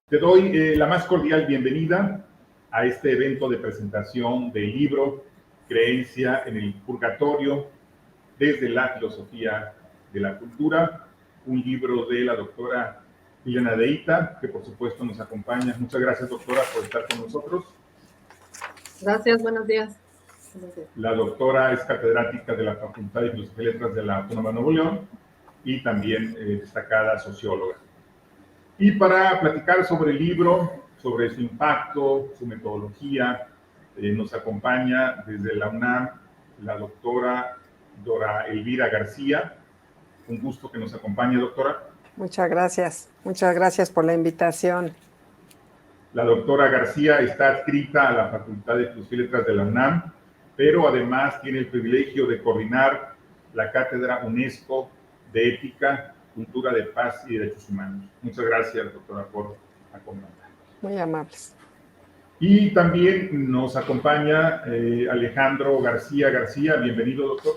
Te doy la más cordial bienvenida a este evento de presentación del libro Creencia en el Purgatorio desde la filosofía de la cultura, un libro de la doctora Liliana Deita, que por supuesto nos acompaña. Muchas gracias, doctora, por estar con nosotros. Gracias, buenos días. La doctora es catedrática de la Facultad de Filosofía y Letras de la Autónoma de Nuevo León y también destacada socióloga. Y para platicar sobre el libro, sobre su impacto, su metodología, nos acompaña desde la UNAM la doctora Dora Elvira García. Un gusto que nos acompañe, doctora. Muchas gracias por la invitación. La doctora García está adscrita a la Facultad de Filosofía y Letras de la UNAM, pero además tiene el privilegio de coordinar la Cátedra UNESCO de Ética, Cultura de Paz y Derechos Humanos. Muchas gracias, doctora, por acompañarnos. Muy amables. Y también nos acompaña Alejandro García. Bienvenido, doctor.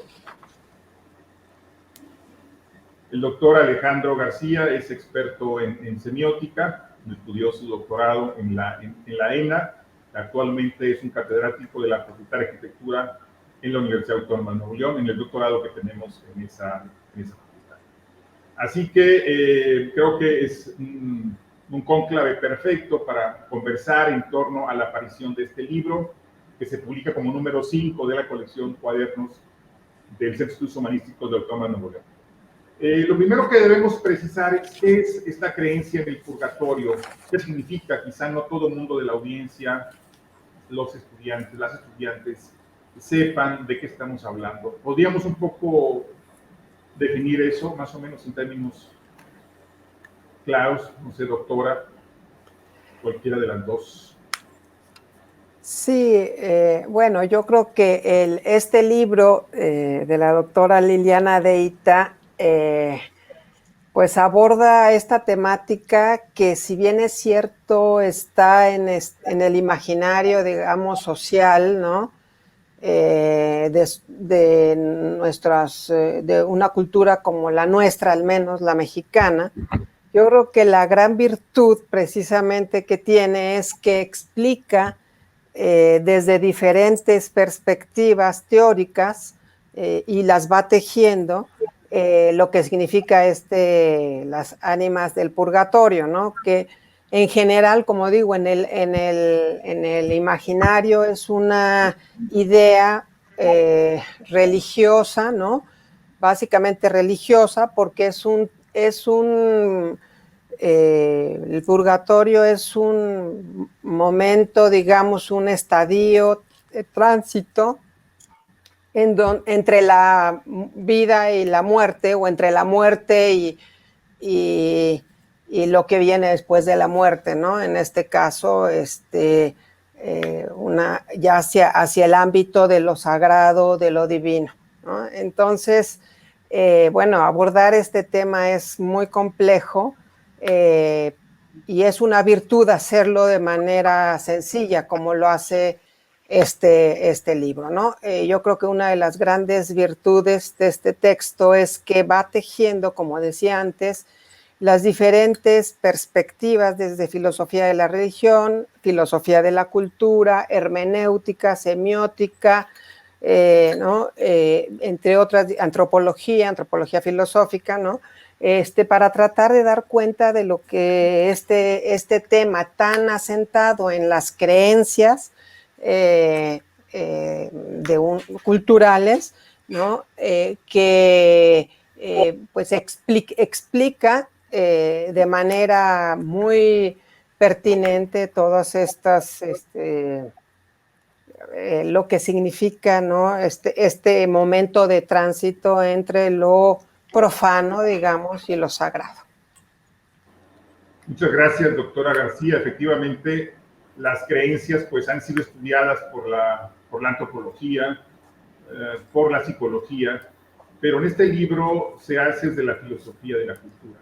El doctor Alejandro García es experto en semiótica, estudió su doctorado en la ENA, actualmente es un catedrático de la Facultad de Arquitectura en la Universidad Autónoma de Nuevo León, en el doctorado que tenemos en esa facultad. Así que creo que es un cónclave perfecto para conversar en torno a la aparición de este libro, que se publica como número 5 de la colección Cuadernos del Centro de Estudios Humanísticos de la Autónoma de Nuevo León. Lo primero que debemos precisar es qué es esta creencia en el purgatorio, qué significa. Quizá no todo el mundo de la audiencia, los estudiantes, las estudiantes, sepan de qué estamos hablando. ¿Podríamos un poco definir eso, más o menos en términos claros? No sé, doctora, cualquiera de las dos. Sí, bueno, yo creo que este libro de la doctora Liliana Deita pues aborda esta temática que, si bien es cierto, está en el imaginario, digamos, social, ¿no? De una cultura como la nuestra, al menos la mexicana. Yo creo que la gran virtud precisamente que tiene es que explica desde diferentes perspectivas teóricas y las va tejiendo lo que significa las ánimas del purgatorio, ¿no? Que en general, como digo, en el imaginario es una idea religiosa, ¿no? Básicamente religiosa, porque el purgatorio es un momento, digamos, un estadio de tránsito entre la vida y la muerte, o entre la muerte y lo que viene después de la muerte, ¿no? En este caso, ya hacia el ámbito de lo sagrado, de lo divino, ¿no? Entonces, bueno, abordar este tema es muy complejo y es una virtud hacerlo de manera sencilla, como lo hace este libro, ¿no? Yo creo que una de las grandes virtudes de este texto es que va tejiendo, como decía antes, las diferentes perspectivas desde filosofía de la religión, filosofía de la cultura, hermenéutica, semiótica, ¿no? Entre otras, antropología filosófica, ¿no? Para tratar de dar cuenta de lo que este tema tan asentado en las creencias culturales, ¿no? Pues explica de manera muy pertinente todas estas, lo que significa, ¿no? Este momento de tránsito entre lo profano, digamos, y lo sagrado. Muchas gracias, doctora García. Efectivamente, las creencias pues han sido estudiadas por la antropología, por la psicología, pero en este libro se hace desde la filosofía de la cultura.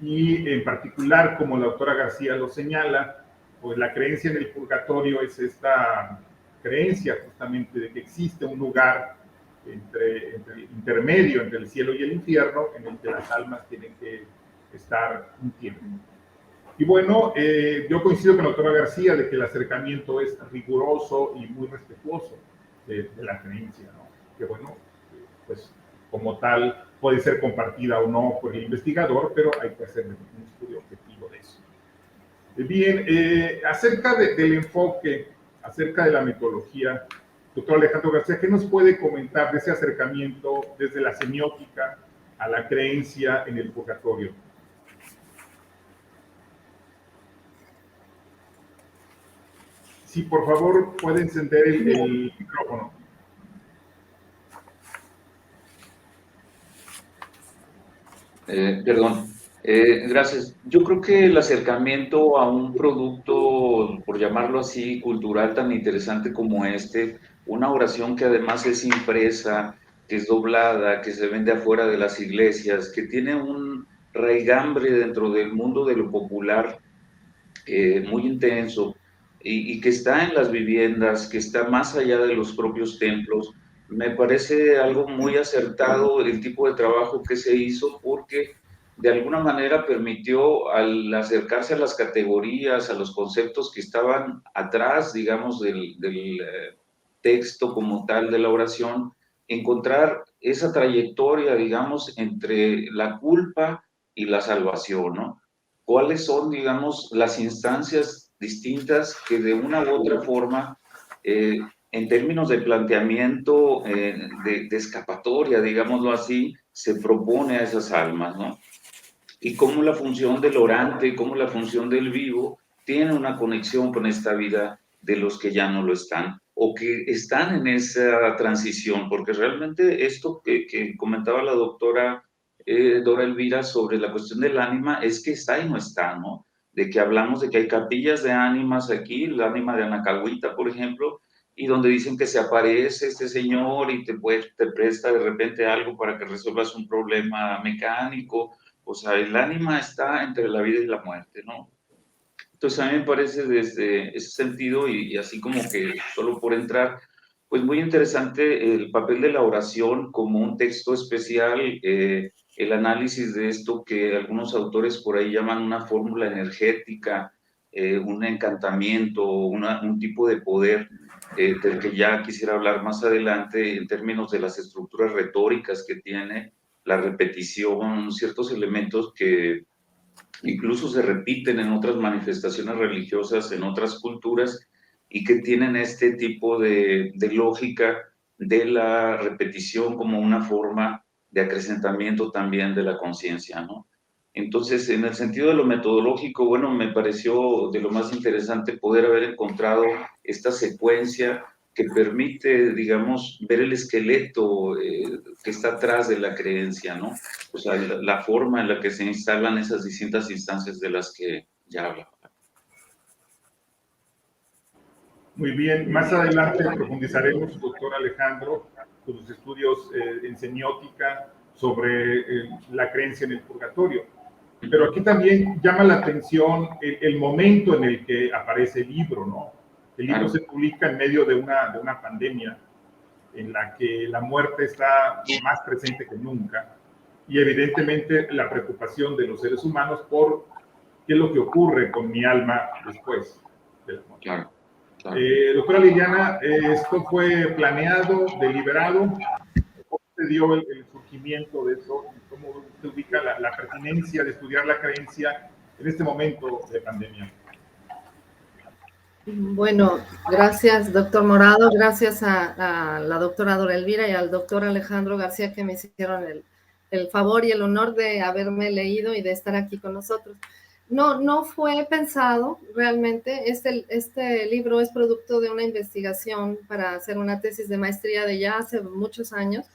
Y en particular, como la doctora García lo señala, pues la creencia en el purgatorio es esta creencia justamente de que existe un lugar intermedio entre el cielo y el infierno, en el que las almas tienen que estar un tiempo. Y bueno, yo coincido con la doctora García de que el acercamiento es riguroso y muy respetuoso de la creencia, ¿no? Que bueno, pues como tal puede ser compartida o no por el investigador, pero hay que hacer un estudio objetivo de eso. Bien, acerca del enfoque, acerca de la metodología, doctor Alejandro García, ¿qué nos puede comentar de ese acercamiento desde la semiótica a la creencia en el purgatorio? Sí, por favor, puede encender el micrófono. Perdón. Gracias. Yo creo que el acercamiento a un producto, por llamarlo así, cultural tan interesante como este, una oración que además es impresa, que es doblada, que se vende afuera de las iglesias, que tiene un raigambre dentro del mundo de lo popular muy intenso y que está en las viviendas, que está más allá de los propios templos. Me parece algo muy acertado el tipo de trabajo que se hizo porque de alguna manera permitió al acercarse a las categorías, a los conceptos que estaban atrás, digamos, del texto como tal de la oración, encontrar esa trayectoria, digamos, entre la culpa y la salvación, ¿no? ¿Cuáles son, digamos, las instancias distintas que de una u otra forma, en términos de planteamiento, de escapatoria, digámoslo así, se propone a esas almas, ¿no? Y cómo la función del orante, cómo la función del vivo tiene una conexión con esta vida de los que ya no lo están o que están en esa transición, porque realmente esto que comentaba la doctora Dora Elvira sobre la cuestión del ánima es que está y no está, ¿no? De que hablamos de que hay capillas de ánimas aquí, el ánima de Anacahuita, por ejemplo, y donde dicen que se aparece este señor y te presta de repente algo para que resuelvas un problema mecánico. O sea, el ánima está entre la vida y la muerte, ¿no? Entonces a mí me parece desde ese sentido y así como que solo por entrar, pues muy interesante el papel de la oración como un texto especial, el análisis de esto que algunos autores por ahí llaman una fórmula energética, un encantamiento, un tipo de poder del que ya quisiera hablar más adelante en términos de las estructuras retóricas que tiene, la repetición, ciertos elementos que incluso se repiten en otras manifestaciones religiosas, en otras culturas, y que tienen este tipo de lógica de la repetición como una forma de acrecentamiento también de la conciencia, ¿no? Entonces, en el sentido de lo metodológico, bueno, me pareció de lo más interesante poder haber encontrado esta secuencia que permite, digamos, ver el esqueleto que está atrás de la creencia, ¿no? O sea, la forma en la que se instalan esas distintas instancias de las que ya hablaba. Muy bien, más adelante profundizaremos, doctor Alejandro, con los estudios en semiótica sobre la creencia en el purgatorio. Pero aquí también llama la atención el momento en el que aparece el libro, ¿no? El libro se publica en medio de una pandemia en la que la muerte está más presente que nunca y evidentemente la preocupación de los seres humanos por qué es lo que ocurre con mi alma después de la muerte. Claro. Claro. Doctora Liliana, ¿esto fue planeado, deliberado? ¿Cómo se dio el surgimiento de eso? ¿Cómo se ubica la pertinencia de estudiar la creencia en este momento de pandemia? Bueno, gracias, doctor Morado. Gracias a la doctora Dora Elvira y al doctor Alejandro García que me hicieron el favor y el honor de haberme leído y de estar aquí con nosotros. No fue pensado realmente. Este libro es producto de una investigación para hacer una tesis de maestría de ya hace muchos años,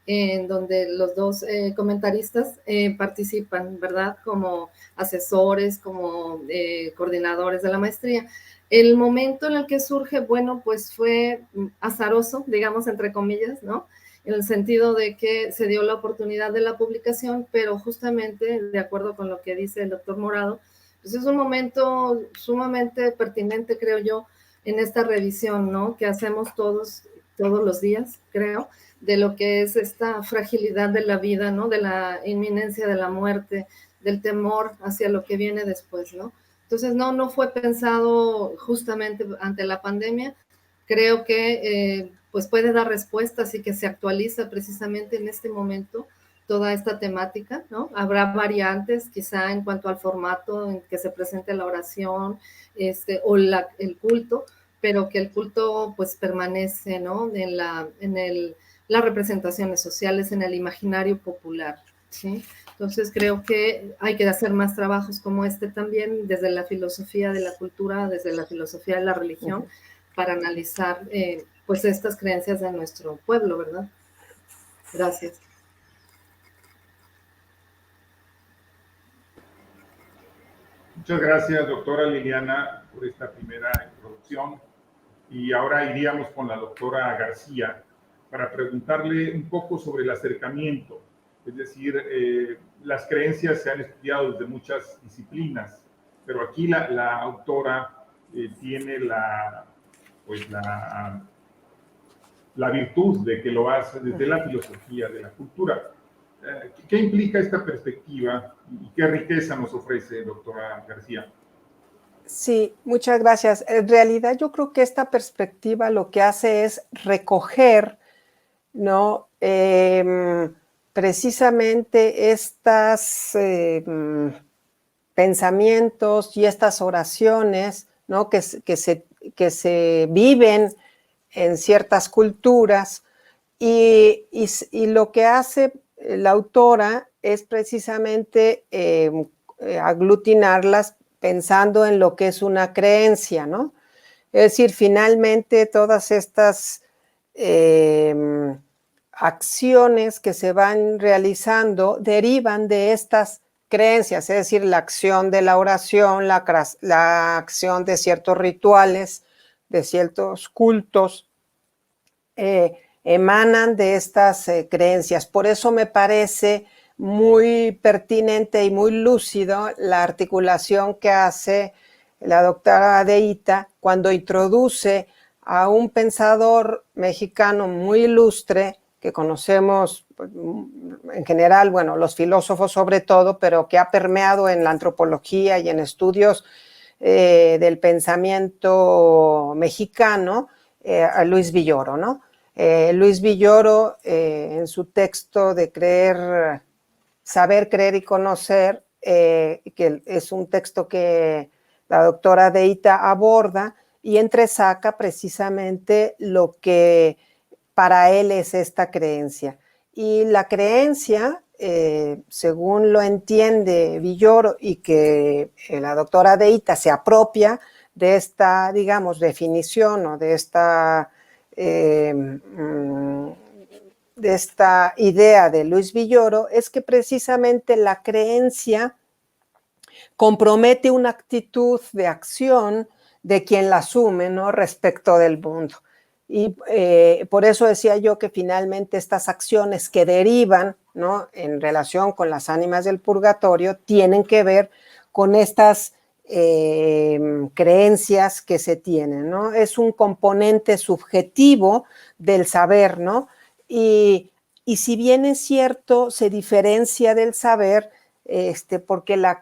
en donde los dos comentaristas participan, ¿verdad? Como asesores, como coordinadores de la maestría. El momento en el que surge, bueno, pues fue azaroso, digamos, entre comillas, ¿no? En el sentido de que se dio la oportunidad de la publicación, pero justamente, de acuerdo con lo que dice el doctor Morado, pues es un momento sumamente pertinente, creo yo, en esta revisión, ¿no? Que hacemos todos los días, creo, de lo que es esta fragilidad de la vida, ¿no? De la inminencia de la muerte, del temor hacia lo que viene después, ¿no? Entonces, no fue pensado justamente ante la pandemia. Creo que pues puede dar respuestas y que se actualiza precisamente en este momento toda esta temática, ¿no? Habrá variantes quizá en cuanto al formato en que se presente la oración o el culto, pero que el culto pues permanece, ¿no? Las representaciones sociales, en el imaginario popular, ¿sí? Entonces creo que hay que hacer más trabajos como este también desde la filosofía de la cultura, desde la filosofía de la religión, para analizar pues estas creencias de nuestro pueblo, ¿verdad? Gracias. Muchas gracias, doctora Liliana, por esta primera introducción. Y ahora iríamos con la doctora García para preguntarle un poco sobre el acercamiento. Es decir, las creencias se han estudiado desde muchas disciplinas, pero aquí la autora tiene la virtud de que lo hace desde la filosofía de la cultura. ¿Qué implica esta perspectiva y qué riqueza nos ofrece, doctora García? Sí, muchas gracias. En realidad yo creo que esta perspectiva lo que hace es recoger, ¿no? Precisamente estos pensamientos y estas oraciones, ¿no? que se viven en ciertas culturas y lo que hace la autora es precisamente aglutinarlas pensando en lo que es una creencia, ¿no? Es decir, finalmente todas estas acciones que se van realizando derivan de estas creencias, es decir, la acción de la oración, la acción de ciertos rituales, de ciertos cultos, emanan de estas creencias. Por eso me parece muy pertinente y muy lúcido la articulación que hace la doctora Deita cuando introduce a un pensador mexicano muy ilustre que conocemos en general, bueno, los filósofos sobre todo, pero que ha permeado en la antropología y en estudios del pensamiento mexicano, a Luis Villoro, ¿no? Luis Villoro, en su texto de Saber, Creer y Conocer, que es un texto que la doctora Deita aborda y entresaca precisamente lo que para él es esta creencia. Y la creencia, según lo entiende Villoro y que la doctora Deita se apropia de esta, digamos, definición o de esta idea de Luis Villoro, es que precisamente la creencia compromete una actitud de acción de quien la asume, ¿no? Respecto del mundo. Y por eso decía yo que finalmente estas acciones que derivan, ¿no? En relación con las ánimas del purgatorio tienen que ver con estas creencias que se tienen, ¿no? Es un componente subjetivo del saber, ¿no? Y si bien es cierto, se diferencia del saber, porque la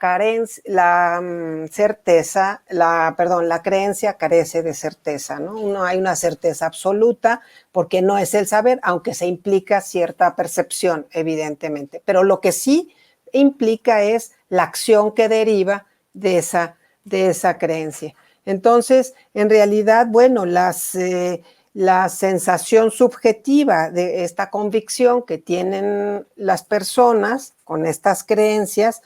creencia carece de certeza, ¿no? No hay una certeza absoluta porque no es el saber, aunque se implica cierta percepción, evidentemente. Pero lo que sí implica es la acción que deriva de esa creencia. Entonces, en realidad, bueno, la sensación subjetiva de esta convicción que tienen las personas con estas creencias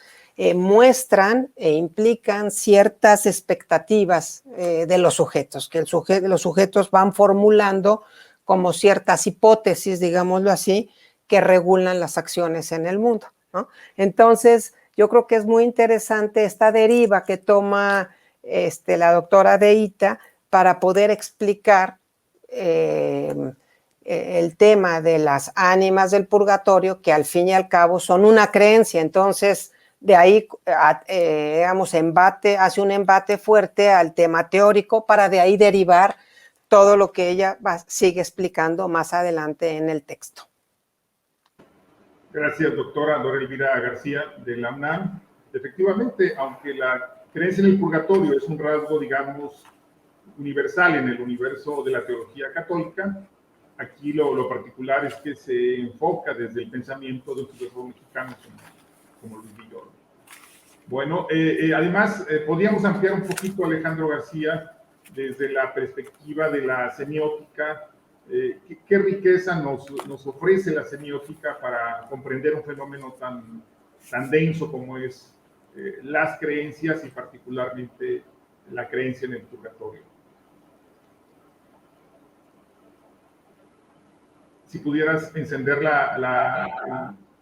muestran e implican ciertas expectativas de los sujetos, que los sujetos van formulando como ciertas hipótesis, digámoslo así, que regulan las acciones en el mundo, ¿no? Entonces, yo creo que es muy interesante esta deriva que toma la doctora Deita para poder explicar el tema de las ánimas del purgatorio, que al fin y al cabo son una creencia. Entonces, de ahí, digamos, hace un embate fuerte al tema teórico para de ahí derivar todo lo que ella sigue explicando más adelante en el texto. Gracias, doctora Dora Elvira García, de la UNAM. Efectivamente, aunque la creencia en el purgatorio es un rasgo, digamos, universal en el universo de la teología católica. Aquí lo particular es que se enfoca desde el pensamiento de un filósofo mexicano como Luis Villoro. Bueno, además, podríamos ampliar un poquito, Alejandro García, desde la perspectiva de la semiótica. ¿Qué riqueza nos ofrece la semiótica para comprender un fenómeno tan denso como es las creencias y particularmente la creencia en el purgatorio? Si pudieras encender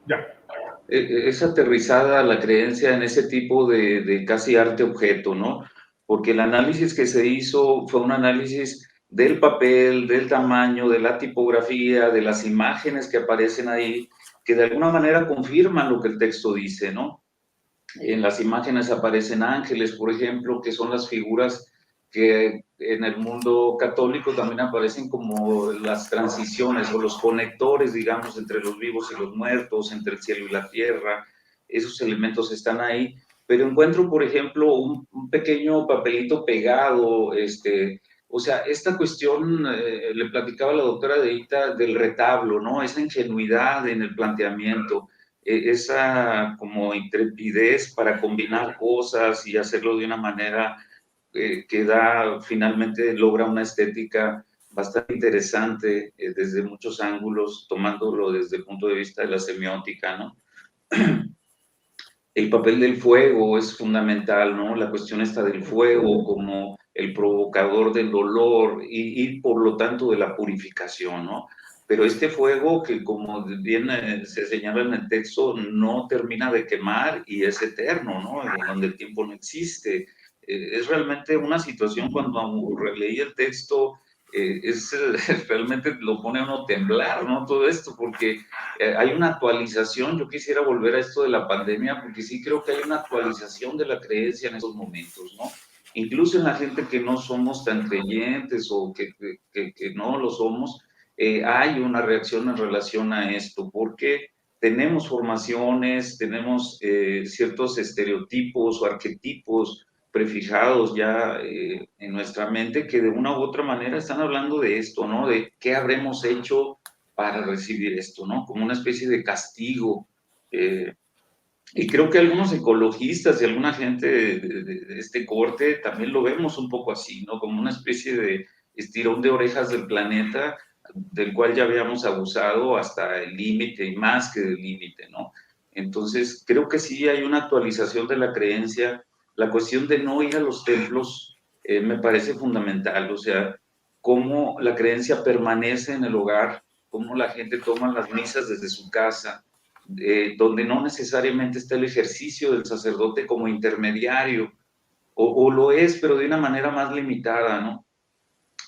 ya. Es aterrizada la creencia en ese tipo de casi arte-objeto, ¿no? Porque el análisis que se hizo fue un análisis del papel, del tamaño, de la tipografía, de las imágenes que aparecen ahí, que de alguna manera confirman lo que el texto dice, ¿no? En las imágenes aparecen ángeles, por ejemplo, que son las figuras que en el mundo católico también aparecen como las transiciones o los conectores, digamos, entre los vivos y los muertos, entre el cielo y la tierra. Esos elementos están ahí, pero encuentro, por ejemplo, un pequeño papelito pegado, o sea, esta cuestión, le platicaba a la doctora Deita del retablo, ¿no? Esa ingenuidad en el planteamiento, esa como intrepidez para combinar cosas y hacerlo de una manera que finalmente logra una estética bastante interesante desde muchos ángulos, tomándolo desde el punto de vista de la semiótica, ¿no? El papel del fuego es fundamental, ¿no? La cuestión está del fuego como el provocador del dolor y por lo tanto de la purificación, ¿no? Pero este fuego que, como bien se señala en el texto, no termina de quemar y es eterno, ¿no? En donde el tiempo no existe. Es realmente una situación, cuando releí el texto, realmente lo pone a uno a temblar, ¿no? Todo esto, porque hay una actualización. Yo quisiera volver a esto de la pandemia, porque sí creo que hay una actualización de la creencia en estos momentos, ¿no? Incluso en la gente que no somos tan creyentes o que no lo somos, hay una reacción en relación a esto, porque tenemos formaciones, tenemos ciertos estereotipos o arquetipos prefijados ya en nuestra mente, que de una u otra manera están hablando de esto, ¿no? De qué habremos hecho para recibir esto, ¿no? Como una especie de castigo. Y creo que algunos ecologistas y alguna gente de este corte también lo vemos un poco así, ¿no? Como una especie de estirón de orejas del planeta, del cual ya habíamos abusado hasta el límite y más que del límite, ¿no? Entonces, creo que sí hay una actualización de la creencia. La cuestión de no ir a los templos me parece fundamental, o sea, cómo la creencia permanece en el hogar, cómo la gente toma las misas desde su casa, donde no necesariamente está el ejercicio del sacerdote como intermediario, o lo es, pero de una manera más limitada, ¿no?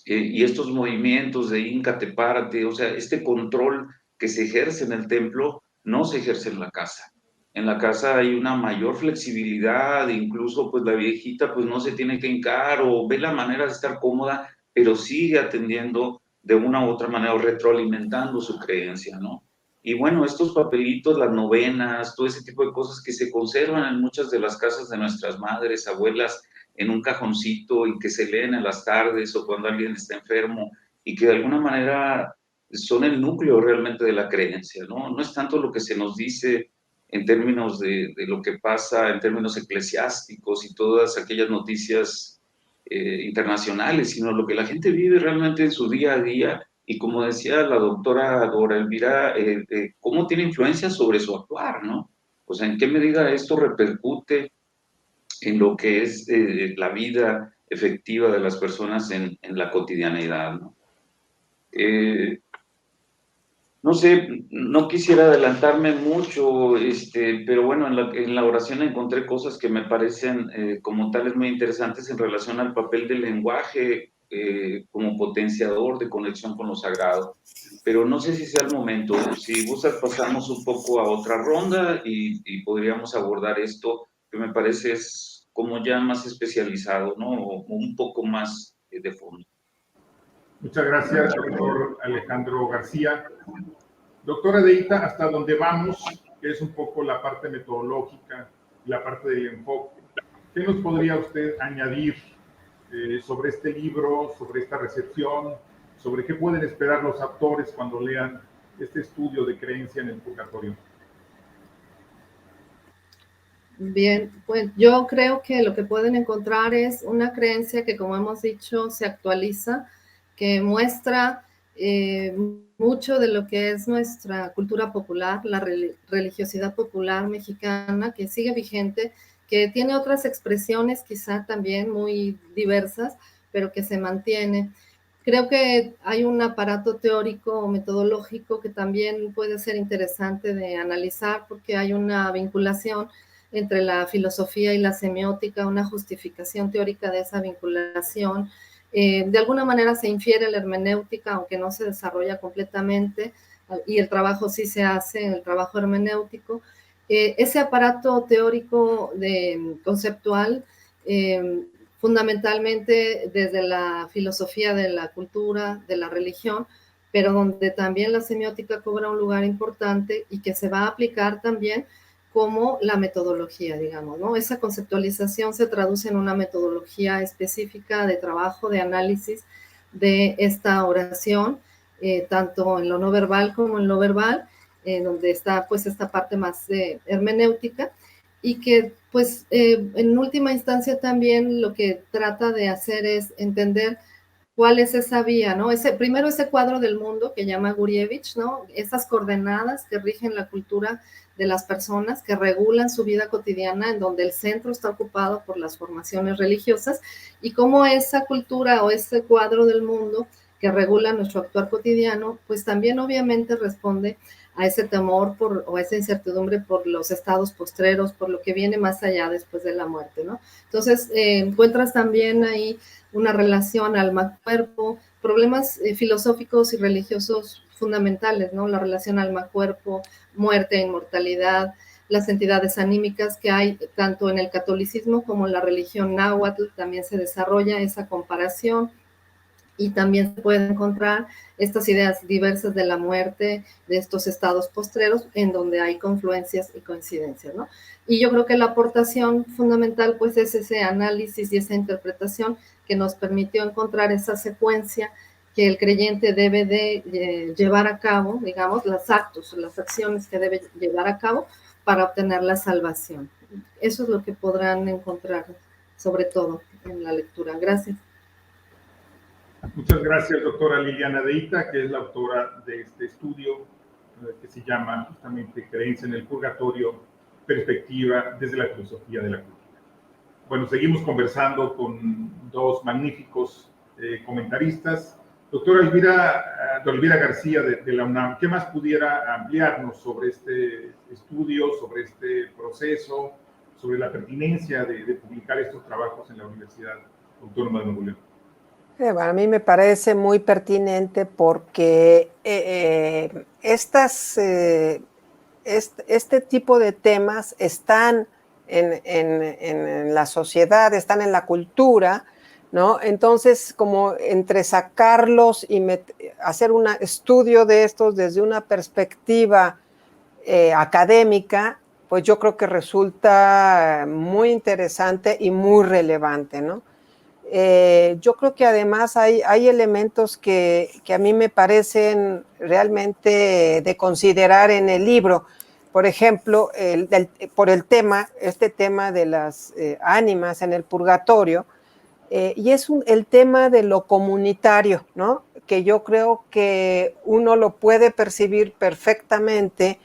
Y estos movimientos de híncate, párate, o sea, este control que se ejerce en el templo no se ejerce en la casa. En la casa hay una mayor flexibilidad, incluso pues la viejita pues no se tiene que hincar o ve la manera de estar cómoda, pero sigue atendiendo de una u otra manera o retroalimentando su creencia, ¿no? Y bueno, estos papelitos, las novenas, todo ese tipo de cosas que se conservan en muchas de las casas de nuestras madres, abuelas, en un cajoncito y que se leen en las tardes o cuando alguien está enfermo y que de alguna manera son el núcleo realmente de la creencia, ¿no? No es tanto lo que se nos dice en términos de lo que pasa, en términos eclesiásticos y todas aquellas noticias internacionales, sino lo que la gente vive realmente en su día a día y, como decía la doctora Dora Elvira, cómo tiene influencia sobre su actuar, ¿no? O sea, en qué medida esto repercute en lo que es la vida efectiva de las personas en la cotidianidad, ¿no? No sé, no quisiera adelantarme mucho, pero bueno, en la oración encontré cosas que me parecen como tales muy interesantes en relación al papel del lenguaje como potenciador de conexión con lo sagrado. Pero no sé si sea el momento. Si gustas, pasamos un poco a otra ronda y podríamos abordar esto, que me parece es como ya más especializado, ¿no? O un poco más de fondo. Muchas gracias, doctor Alejandro García. Doctora Deita, hasta donde vamos, que es un poco la parte metodológica y la parte del enfoque. ¿Qué nos podría usted añadir sobre este libro, sobre esta recepción, sobre qué pueden esperar los autores cuando lean este estudio de creencia en el purgatorio? Bien, pues yo creo que lo que pueden encontrar es una creencia que, como hemos dicho, se actualiza, que muestra mucho de lo que es nuestra cultura popular, la religiosidad popular mexicana, que sigue vigente, que tiene otras expresiones quizá también muy diversas, pero que se mantiene. Creo que hay un aparato teórico o metodológico que también puede ser interesante de analizar, porque hay una vinculación entre la filosofía y la semiótica, una justificación teórica de esa vinculación. De alguna manera se infiere la hermenéutica, aunque no se desarrolla completamente, y el trabajo sí se hace en el trabajo hermenéutico. Ese aparato teórico conceptual, fundamentalmente desde la filosofía de la cultura, de la religión, pero donde también la semiótica cobra un lugar importante y que se va a aplicar también como la metodología, digamos, ¿no? Esa conceptualización se traduce en una metodología específica de trabajo, de análisis de esta oración, tanto en lo no verbal como en lo verbal, donde está pues esta parte más hermenéutica, y que pues en última instancia también lo que trata de hacer es entender cuál es esa vía, ¿no? Primero ese cuadro del mundo que llama Gurievich, ¿no? Esas coordenadas que rigen la cultura de las personas, que regulan su vida cotidiana, en donde el centro está ocupado por las formaciones religiosas, y cómo esa cultura o ese cuadro del mundo que regula nuestro actuar cotidiano, pues también obviamente responde a ese temor o a esa incertidumbre por los estados postreros, por lo que viene más allá después de la muerte, ¿no? Entonces, encuentras también ahí una relación alma-cuerpo, problemas filosóficos y religiosos fundamentales, ¿no? La relación alma-cuerpo, muerte, inmortalidad, las entidades anímicas que hay tanto en el catolicismo como en la religión náhuatl, también se desarrolla esa comparación, y también se pueden encontrar estas ideas diversas de la muerte, de estos estados postreros, en donde hay confluencias y coincidencias, ¿no? Y yo creo que la aportación fundamental, pues, es ese análisis y esa interpretación que nos permitió encontrar esa secuencia que el creyente debe de llevar a cabo, digamos, los actos, las acciones que debe llevar a cabo para obtener la salvación. Eso es lo que podrán encontrar, sobre todo, en la lectura. Gracias. Muchas gracias, doctora Liliana Deita, que es la autora de este estudio que se llama justamente Creencia en el Purgatorio, perspectiva desde la filosofía de la cultura. Bueno, seguimos conversando con dos magníficos comentaristas. Doctora Elvira García de la UNAM, ¿qué más pudiera ampliarnos sobre este estudio, sobre este proceso, sobre la pertinencia de publicar estos trabajos en la Universidad Autónoma de Nuevo León? A mí me parece muy pertinente porque este tipo de temas están en la sociedad, están en la cultura, ¿no? Entonces, como entre sacarlos y hacer un estudio de estos desde una perspectiva académica, pues yo creo que resulta muy interesante y muy relevante, ¿no? Yo creo que además hay elementos que a mí me parecen realmente de considerar en el libro. Por ejemplo, por este tema de las ánimas en el purgatorio, y es el tema de lo comunitario, ¿no? Que yo creo que uno lo puede percibir perfectamente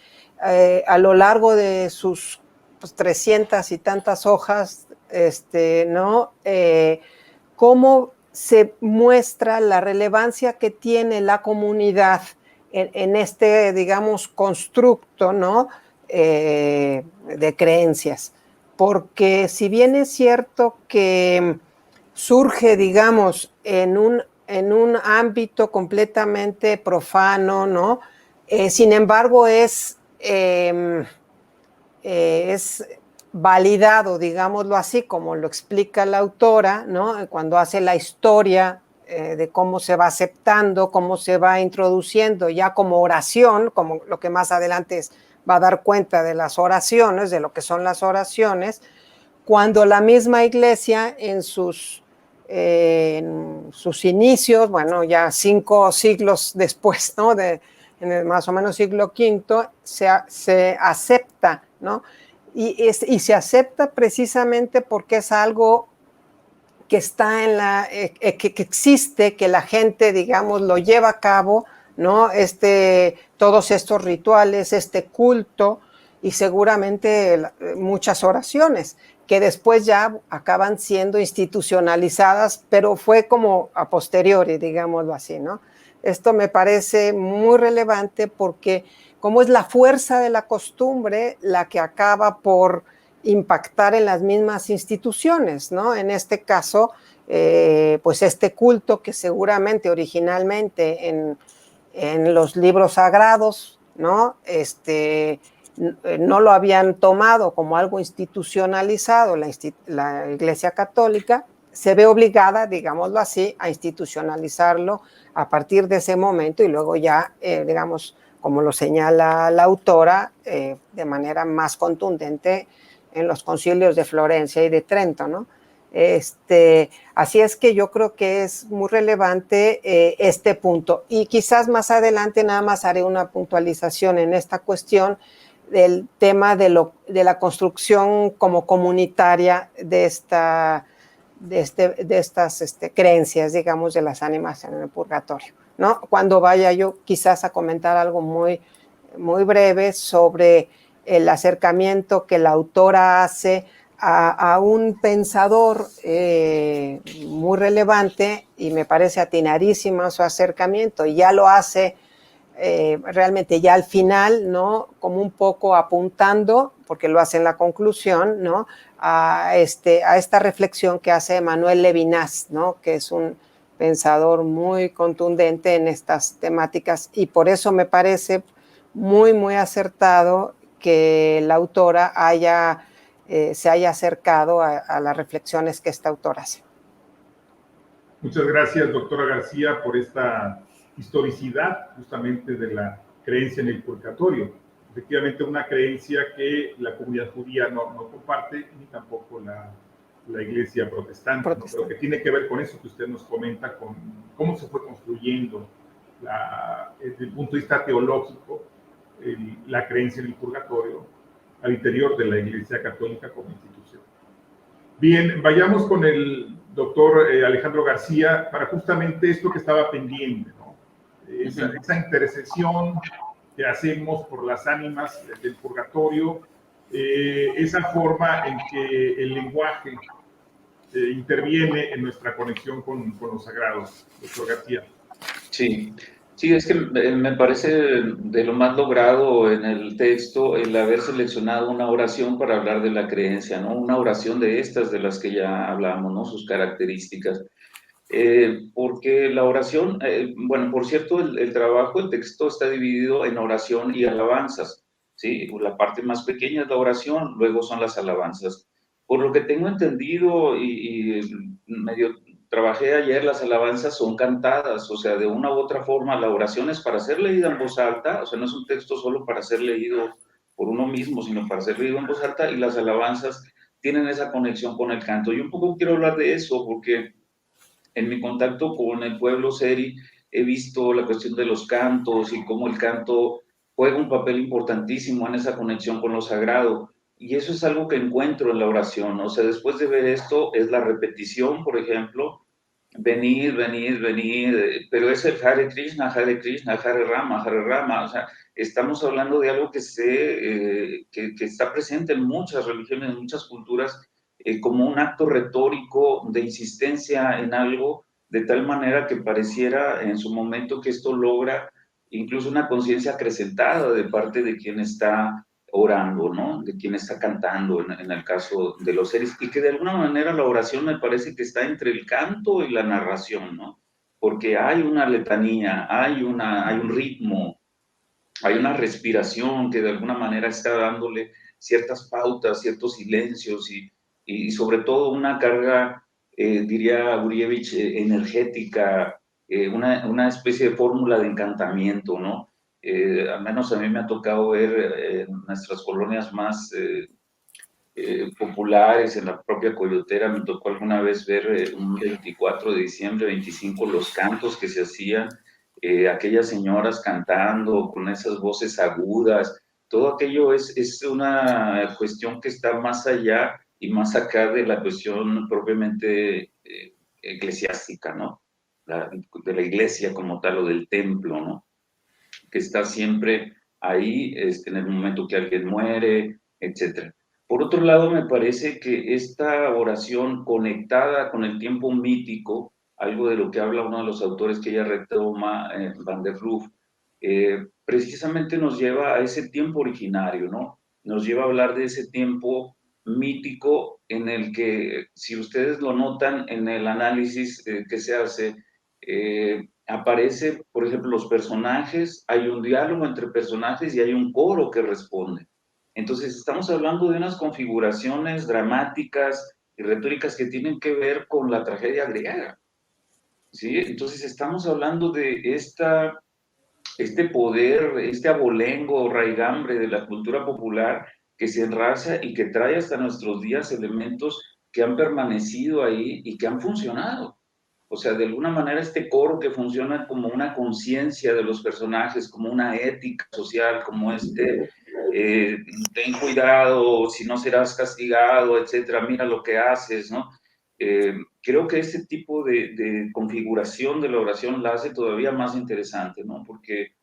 a lo largo de sus 300 y tantas hojas, ¿no? Cómo se muestra la relevancia que tiene la comunidad en este, digamos, constructo, ¿no? De creencias. Porque si bien es cierto que surge, digamos, en un ámbito completamente profano, ¿no? Sin embargo, es validado, digámoslo así, como lo explica la autora, ¿no? Cuando hace la historia de cómo se va aceptando, cómo se va introduciendo ya como oración, como lo que más adelante va a dar cuenta de las oraciones, de lo que son las oraciones, cuando la misma iglesia en sus inicios, bueno, ya 5 siglos después, ¿no? En el más o menos siglo V, se acepta, ¿no? Y se acepta precisamente porque es algo que está que existe, que la gente, digamos, lo lleva a cabo, ¿no? Todos estos rituales, este culto, y seguramente muchas oraciones, que después ya acaban siendo institucionalizadas, pero fue como a posteriori, digámoslo así, ¿no? Esto me parece muy relevante porque como es la fuerza de la costumbre la que acaba por impactar en las mismas instituciones, ¿no? En este caso, pues este culto que seguramente originalmente en los libros sagrados, ¿no? No lo habían tomado como algo institucionalizado la Iglesia Católica, se ve obligada, digámoslo así, a institucionalizarlo a partir de ese momento y luego ya, digamos, como lo señala la autora, de manera más contundente en los concilios de Florencia y de Trento, ¿no? Así es que yo creo que es muy relevante este punto. Y quizás más adelante nada más haré una puntualización en esta cuestión del tema de la construcción como comunitaria de estas creencias, digamos, de las ánimas en el purgatorio, ¿no? Cuando vaya yo quizás a comentar algo muy, muy breve sobre el acercamiento que la autora hace a un pensador muy relevante, y me parece atinadísimo su acercamiento, y ya lo hace realmente ya al final, ¿no? Como un poco apuntando, porque lo hace en la conclusión, ¿no? A esta reflexión que hace Emmanuel Levinas, ¿no? Que es un pensador muy contundente en estas temáticas, y por eso me parece muy, muy acertado que la autora se haya acercado a las reflexiones que esta autora hace. Muchas gracias, doctora García, por esta historicidad justamente de la creencia en el purgatorio. Efectivamente, una creencia que la comunidad judía no comparte, ni tampoco la iglesia protestante, ¿no? Pero que tiene que ver con eso que usted nos comenta, con cómo se fue construyendo desde el punto de vista teológico la creencia en el purgatorio al interior de la Iglesia Católica como institución. Bien, vayamos con el doctor Alejandro García para justamente esto que estaba pendiente, ¿no? Esa intersección que hacemos por las ánimas del purgatorio, esa forma en que el lenguaje interviene en nuestra conexión con los sagrados, doctor García. Sí. Sí, es que me parece de lo más logrado en el texto el haber seleccionado una oración para hablar de la creencia, ¿no? Una oración de estas de las que ya hablamos, ¿no? Sus características. Porque la oración, bueno, por cierto, el trabajo, el texto está dividido en oración y alabanzas, ¿sí? La parte más pequeña es la oración, luego son las alabanzas. Por lo que tengo entendido y medio trabajé ayer, las alabanzas son cantadas, o sea, de una u otra forma, la oración es para ser leída en voz alta, o sea, no es un texto solo para ser leído por uno mismo, sino para ser leído en voz alta, y las alabanzas tienen esa conexión con el canto. Yo un poco quiero hablar de eso, porque en mi contacto con el pueblo seri he visto la cuestión de los cantos y cómo el canto juega un papel importantísimo en esa conexión con lo sagrado. Y eso es algo que encuentro en la oración. O sea, después de ver esto, es la repetición, por ejemplo, venir, pero es el Hare Krishna, Hare Rama, o sea, estamos hablando de algo que está presente en muchas religiones, en muchas culturas, como un acto retórico de insistencia en algo, de tal manera que pareciera en su momento que esto logra incluso una conciencia acrecentada de parte de quien está orando, ¿no? De quien está cantando en el caso de los seres, y que de alguna manera la oración me parece que está entre el canto y la narración, ¿no? Porque hay una letanía, hay un ritmo, hay una respiración que de alguna manera está dándole ciertas pautas, ciertos silencios y sobre todo una carga, diría Gurievich, energética, una especie de fórmula de encantamiento, ¿no? Al menos a mí me ha tocado ver en nuestras colonias más populares en la propia Coyotera. Me tocó alguna vez ver un 24 de diciembre, 25, los cantos que se hacían, aquellas señoras cantando con esas voces agudas. Todo aquello es una cuestión que está más allá y más acá de la cuestión propiamente eclesiástica, ¿no? De la iglesia como tal o del templo, ¿no? Que está siempre ahí en el momento que alguien muere, etcétera. Por otro lado, me parece que esta oración conectada con el tiempo mítico, algo de lo que habla uno de los autores que ella retoma, Van der Roof, precisamente nos lleva a ese tiempo originario, ¿no? Nos lleva a hablar de ese tiempo mítico en el que, si ustedes lo notan en el análisis que se hace, aparece, por ejemplo, los personajes, hay un diálogo entre personajes y hay un coro que responde. Entonces, estamos hablando de unas configuraciones dramáticas y retóricas que tienen que ver con la tragedia griega, ¿sí? Entonces, estamos hablando de este poder, este abolengo, raigambre de la cultura popular que se enraza y que trae hasta nuestros días elementos que han permanecido ahí y que han funcionado. O sea, de alguna manera este coro que funciona como una conciencia de los personajes, como una ética social, como ten cuidado, si no serás castigado, etcétera, mira lo que haces, ¿no? Creo que ese tipo de configuración de la oración la hace todavía más interesante, ¿no? Porque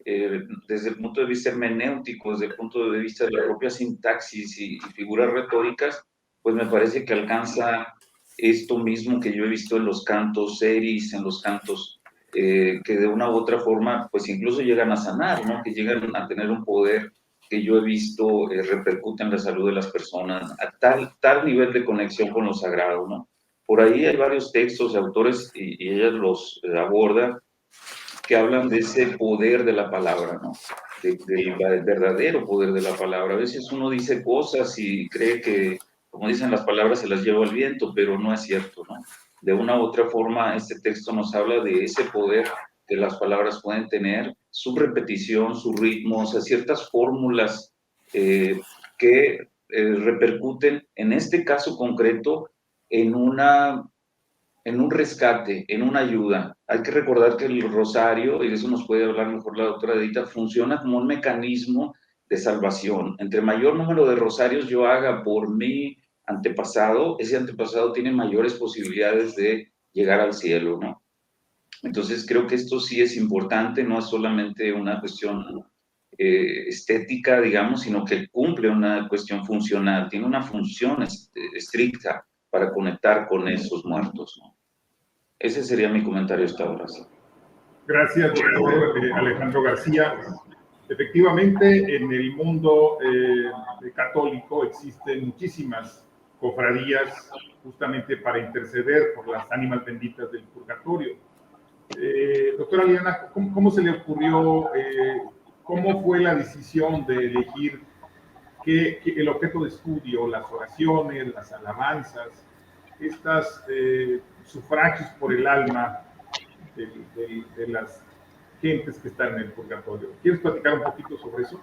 desde el punto de vista hermenéutico, desde el punto de vista de la propia sintaxis y figuras retóricas, pues me parece que alcanza esto mismo que yo he visto en los cantos seris, en los cantos que de una u otra forma, pues incluso llegan a sanar, ¿no? Que llegan a tener un poder que yo he visto repercute en la salud de las personas, a tal nivel de conexión con lo sagrado, ¿no? Por ahí hay varios textos de autores, y ella los aborda, que hablan de ese poder de la palabra, ¿no? Del verdadero poder de la palabra. A veces uno dice cosas y cree que, como dicen las palabras, se las lleva el viento, pero no es cierto, ¿no? De una u otra forma, este texto nos habla de ese poder que las palabras pueden tener, su repetición, su ritmo, o sea, ciertas fórmulas que repercuten, en este caso concreto, en un rescate, en una ayuda. Hay que recordar que el rosario, y de eso nos puede hablar mejor la doctora Edita, funciona como un mecanismo de salvación. Entre mayor número de rosarios yo haga por mi antepasado, ese antepasado tiene mayores posibilidades de llegar al cielo, ¿no? Entonces creo que esto sí es importante, no es solamente una cuestión estética, digamos, sino que cumple una cuestión funcional, tiene una función estricta para conectar con esos muertos, ¿no? Ese sería mi comentario hasta ahora. Sí. Gracias, doctor Alejandro García. Efectivamente, en el mundo católico existen muchísimas cofradías justamente para interceder por las ánimas benditas del purgatorio. Doctora Liliana, ¿cómo se le ocurrió, cómo fue la decisión de elegir el objeto de estudio, las oraciones, las alabanzas, estas sufragios por el alma de las gentes que están en el purgatorio? ¿Quieres platicar un poquito sobre eso?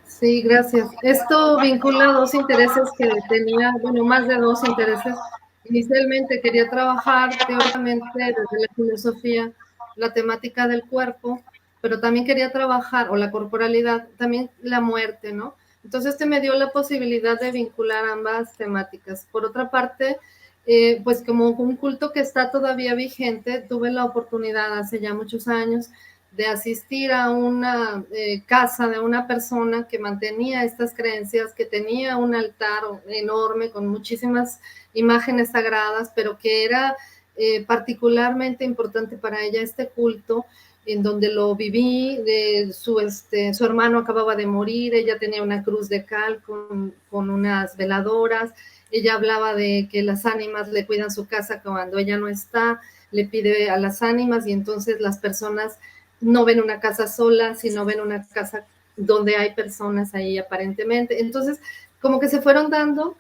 Sí, gracias. Esto vincula dos intereses que tenía, bueno, más de dos intereses. Inicialmente quería trabajar teóricamente desde la filosofía la temática del cuerpo, pero también quería trabajar, o la corporalidad, también la muerte, ¿no? Entonces me dio la posibilidad de vincular ambas temáticas. Por otra parte, pues como un culto que está todavía vigente, tuve la oportunidad hace ya muchos años de asistir a una casa de una persona que mantenía estas creencias, que tenía un altar enorme con muchísimas imágenes sagradas, pero que era particularmente importante para ella este culto, en donde lo viví. Su hermano acababa de morir, ella tenía una cruz de cal con unas veladoras, ella hablaba de que las ánimas le cuidan su casa cuando ella no está, le pide a las ánimas, y entonces las personas no ven una casa sola, sino ven una casa donde hay personas ahí aparentemente. Entonces, como que se fueron dando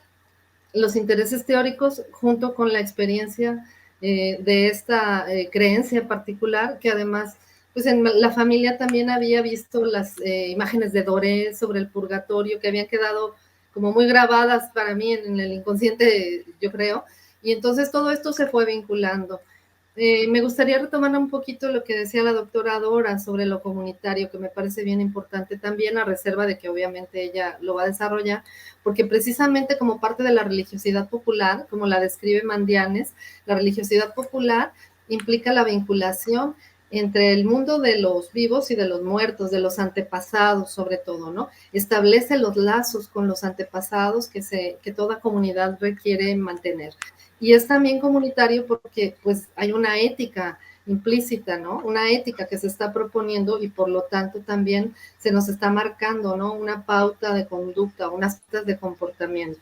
los intereses teóricos junto con la experiencia de esta creencia particular, que además, pues en la familia también había visto las imágenes de Doré sobre el purgatorio, que habían quedado como muy grabadas para mí en el inconsciente, yo creo, y entonces todo esto se fue vinculando. Me gustaría retomar un poquito lo que decía la doctora Dora sobre lo comunitario, que me parece bien importante también, a reserva de que obviamente ella lo va a desarrollar, porque precisamente como parte de la religiosidad popular, como la describe Mandianes, la religiosidad popular implica la vinculación entre el mundo de los vivos y de los muertos, de los antepasados sobre todo, ¿no? Establece los lazos con los antepasados que toda comunidad requiere mantener. Y es también comunitario porque pues hay una ética implícita, ¿no? Una ética que se está proponiendo y por lo tanto también se nos está marcando, ¿no? Una pauta de conducta, unas pautas de comportamiento.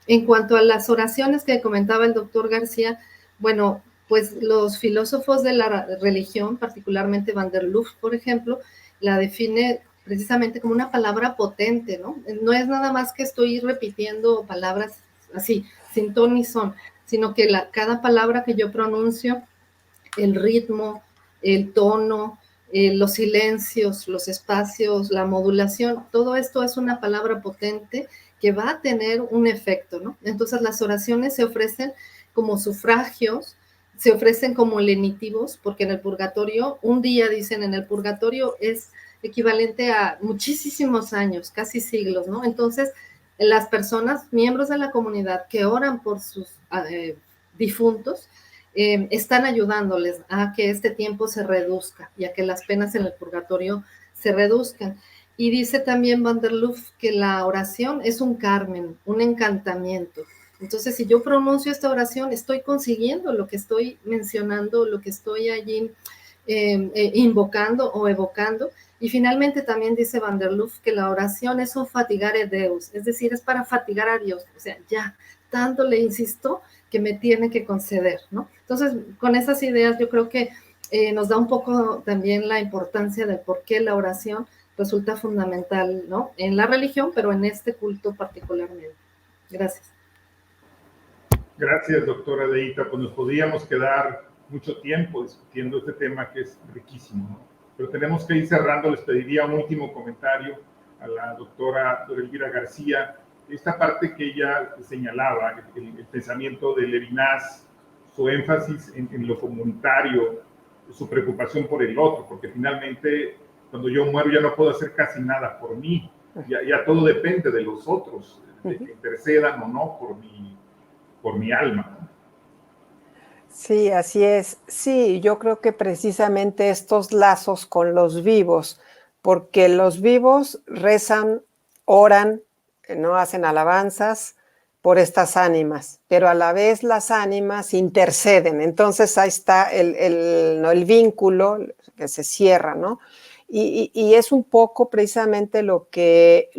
En cuanto a las oraciones que comentaba el doctor García, bueno, pues los filósofos de la religión, particularmente Van der Luft, por ejemplo, la define precisamente como una palabra potente, ¿no? No es nada más que estoy repitiendo palabras así, sin ton ni son, sino que cada palabra que yo pronuncio, el ritmo, el tono, los silencios, los espacios, la modulación, todo esto es una palabra potente que va a tener un efecto, ¿no? Entonces las oraciones se ofrecen como sufragios, se ofrecen como lenitivos, porque en el purgatorio, un día dicen, en el purgatorio es equivalente a muchísimos años, casi siglos, ¿no? Entonces, las personas, miembros de la comunidad que oran por sus difuntos, están ayudándoles a que este tiempo se reduzca y a que las penas en el purgatorio se reduzcan. Y dice también Van der Luft que la oración es un carmen, un encantamiento. Entonces, si yo pronuncio esta oración, estoy consiguiendo lo que estoy mencionando, lo que estoy allí invocando o evocando. Y finalmente también dice Van der Luft que la oración es un fatigare Deus, es decir, es para fatigar a Dios. O sea, ya, tanto le insisto que me tiene que conceder, ¿no? Entonces, con esas ideas yo creo que nos da un poco también la importancia de por qué la oración resulta fundamental, ¿no? En la religión, pero en este culto particularmente. Gracias. Gracias, doctora Deita. Pues nos podríamos quedar mucho tiempo discutiendo este tema que es riquísimo, ¿no? Pero tenemos que ir cerrando. Les pediría un último comentario a la doctora Elvira García. Esta parte que ella señalaba, el pensamiento de Levinas, su énfasis en lo comunitario, su preocupación por el otro, porque finalmente cuando yo muero ya no puedo hacer casi nada por mí, ya todo depende de los otros, de que intercedan o no por mi alma, ¿no? Sí, así es. Sí, yo creo que precisamente estos lazos con los vivos, porque los vivos rezan, oran, no hacen alabanzas por estas ánimas, pero a la vez las ánimas interceden. Entonces ahí está el vínculo que se cierra, ¿no? Y es un poco precisamente lo que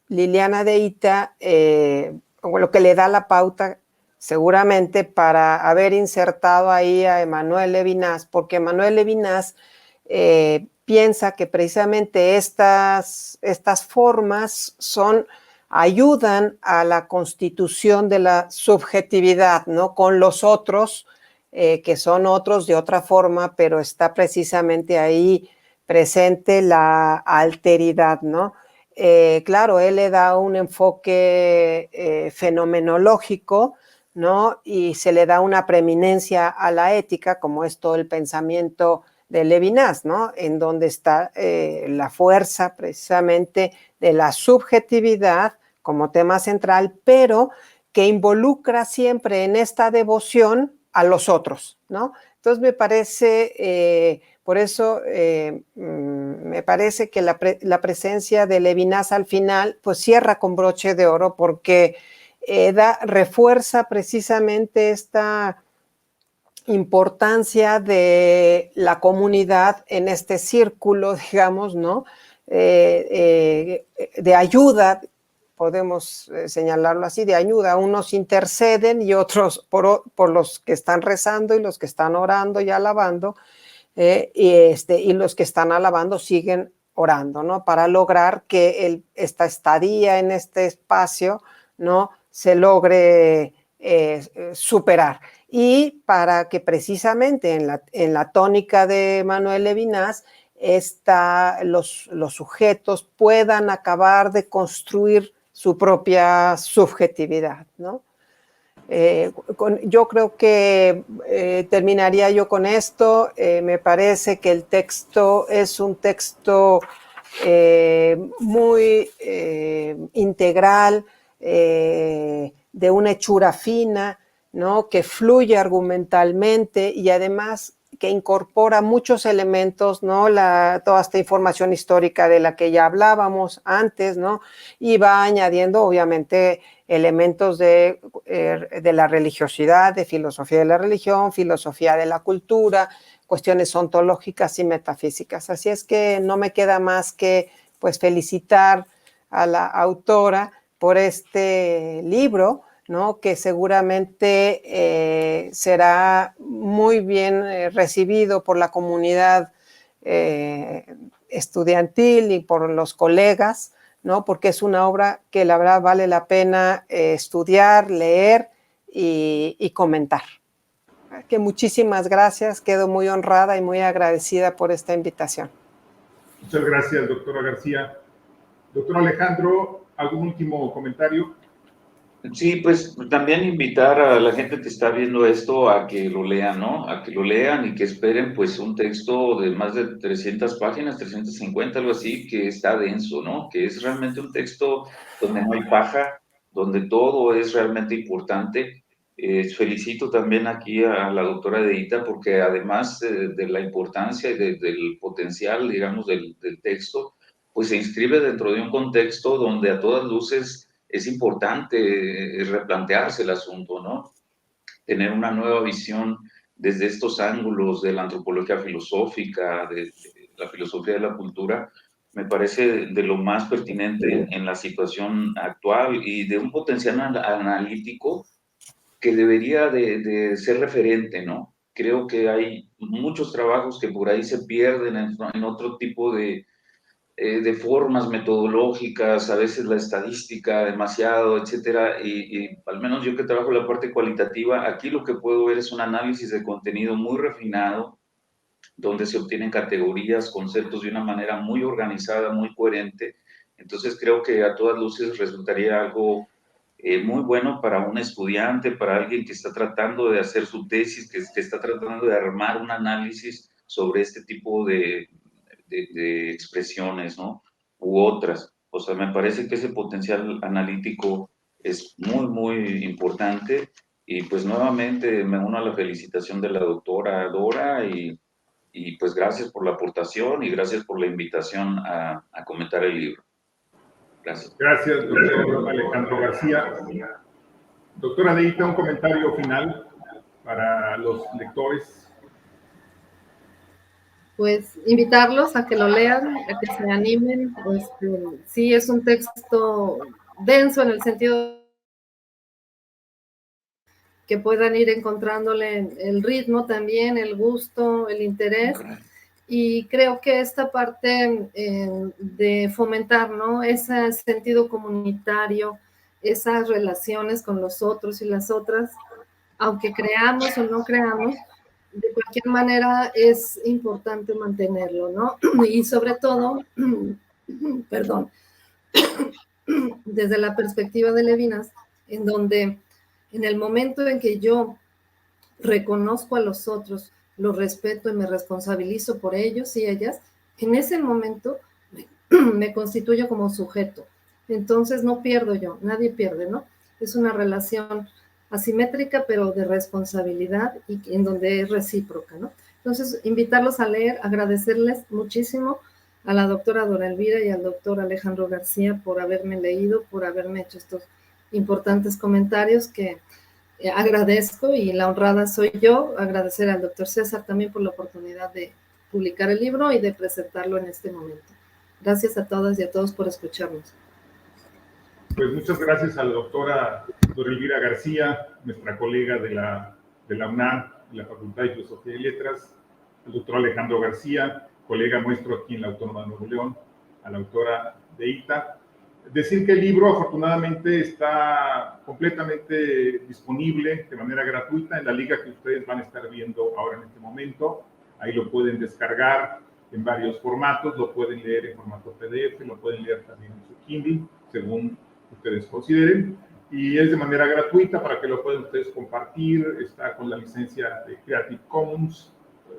Liliana Deita, lo que le da la pauta seguramente para haber insertado ahí a Emmanuel Levinas, porque Emmanuel Levinas piensa que precisamente estas formas ayudan a la constitución de la subjetividad, ¿no? Con los otros, que son otros de otra forma, pero está precisamente ahí presente la alteridad, ¿no? Claro, él le da un enfoque fenomenológico, ¿no? Y se le da una preeminencia a la ética, como es todo el pensamiento de Levinas, ¿no? En donde está la fuerza precisamente de la subjetividad como tema central, pero que involucra siempre en esta devoción a los otros, ¿no? Entonces me parece, por eso me parece que la presencia de Levinas al final pues cierra con broche de oro, porque refuerza precisamente esta importancia de la comunidad en este círculo, digamos, ¿no? De ayuda, podemos señalarlo así, de ayuda. Unos interceden y otros por los que están rezando y los que están orando y alabando, y los que están alabando siguen orando, ¿no? Para lograr que esta estadía en este espacio, ¿no?, se logre superar. Y para que precisamente en la tónica de Emmanuel Levinas, los sujetos puedan acabar de construir su propia subjetividad, ¿no? Yo creo que terminaría yo con esto. Me parece que el texto es un texto muy integral, de una hechura fina, ¿no? Que fluye argumentalmente y además que incorpora muchos elementos, ¿no? Toda esta información histórica de la que ya hablábamos antes, ¿no? Y va añadiendo, obviamente, elementos de la religiosidad, de filosofía de la religión, filosofía de la cultura, cuestiones ontológicas y metafísicas. Así es que no me queda más que, pues, felicitar a la autora por este libro, ¿no? Que seguramente será muy bien recibido por la comunidad estudiantil y por los colegas, ¿no? Porque es una obra que la verdad vale la pena estudiar, leer y comentar. Que muchísimas gracias, quedo muy honrada y muy agradecida por esta invitación. Muchas gracias, doctora García. Doctor Alejandro, ¿algún último comentario? Sí, pues también invitar a la gente que está viendo esto a que lo lean, ¿no? A que lo lean y que esperen pues un texto de más de 300 páginas, 350, algo así, que está denso, ¿no? Que es realmente un texto donde no hay paja, donde todo es realmente importante. Felicito también aquí a la doctora Deita porque además de la importancia y del potencial, digamos, del texto, pues se inscribe dentro de un contexto donde a todas luces es importante replantearse el asunto, ¿no? Tener una nueva visión desde estos ángulos de la antropología filosófica, de la filosofía de la cultura, me parece de lo más pertinente en la situación actual y de un potencial analítico que debería de ser referente, ¿no? Creo que hay muchos trabajos que por ahí se pierden en otro tipo de formas metodológicas, a veces la estadística demasiado, etcétera, y al menos yo que trabajo la parte cualitativa, aquí lo que puedo ver es un análisis de contenido muy refinado, donde se obtienen categorías, conceptos de una manera muy organizada, muy coherente. Entonces creo que a todas luces resultaría algo muy bueno para un estudiante, para alguien que está tratando de hacer su tesis, que está tratando de armar un análisis sobre este tipo de expresiones, ¿no? U otras. O sea, me parece que ese potencial analítico es muy, muy importante y pues nuevamente me uno a la felicitación de la doctora Dora y pues gracias por la aportación y gracias por la invitación a comentar el libro. Gracias. Gracias, doctor Alejandro García. Doctora Deita, un comentario final para los lectores. Pues invitarlos a que lo lean, a que se animen. Sí, es un texto denso en el sentido que puedan ir encontrándole el ritmo también, el gusto, el interés. Y creo que esta parte de fomentar, ¿no? Ese sentido comunitario, esas relaciones con los otros y las otras, aunque creamos o no creamos, de cualquier manera es importante mantenerlo, ¿no? Y sobre todo, perdón, desde la perspectiva de Levinas, en donde en el momento en que yo reconozco a los otros, los respeto y me responsabilizo por ellos y ellas, en ese momento me constituyo como sujeto. Entonces no pierdo yo, nadie pierde, ¿no? Es una relación asimétrica, pero de responsabilidad y en donde es recíproca, ¿no? Entonces, invitarlos a leer, agradecerles muchísimo a la doctora Dora Elvira y al doctor Alejandro García por haberme leído, por haberme hecho estos importantes comentarios que agradezco, y la honrada soy yo. Agradecer al doctor César también por la oportunidad de publicar el libro y de presentarlo en este momento. Gracias a todas y a todos por escucharnos. Pues muchas gracias a la doctora Dora Elvira García, nuestra colega de la UNAM, de la Facultad de Filosofía y Letras, al doctor Alejandro García, colega nuestro aquí en la Autónoma de Nuevo León, a la autora Deita. Decir que el libro afortunadamente está completamente disponible de manera gratuita en la liga que ustedes van a estar viendo ahora en este momento. Ahí lo pueden descargar en varios formatos, lo pueden leer en formato PDF, lo pueden leer también en su Kindle, según ustedes consideren, y es de manera gratuita para que lo puedan ustedes compartir, está con la licencia de Creative Commons,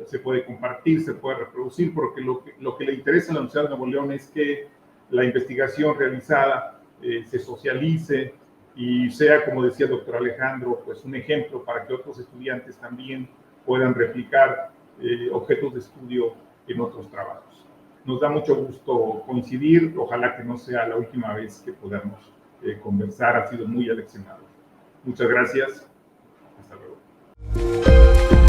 se puede compartir, se puede reproducir, porque lo que le interesa a la Universidad de Nuevo León es que la investigación realizada se socialice y sea, como decía el doctor Alejandro, pues un ejemplo para que otros estudiantes también puedan replicar objetos de estudio en otros trabajos. Nos da mucho gusto coincidir, ojalá que no sea la última vez que podamos conversar, ha sido muy aleccionado. Muchas gracias, hasta luego.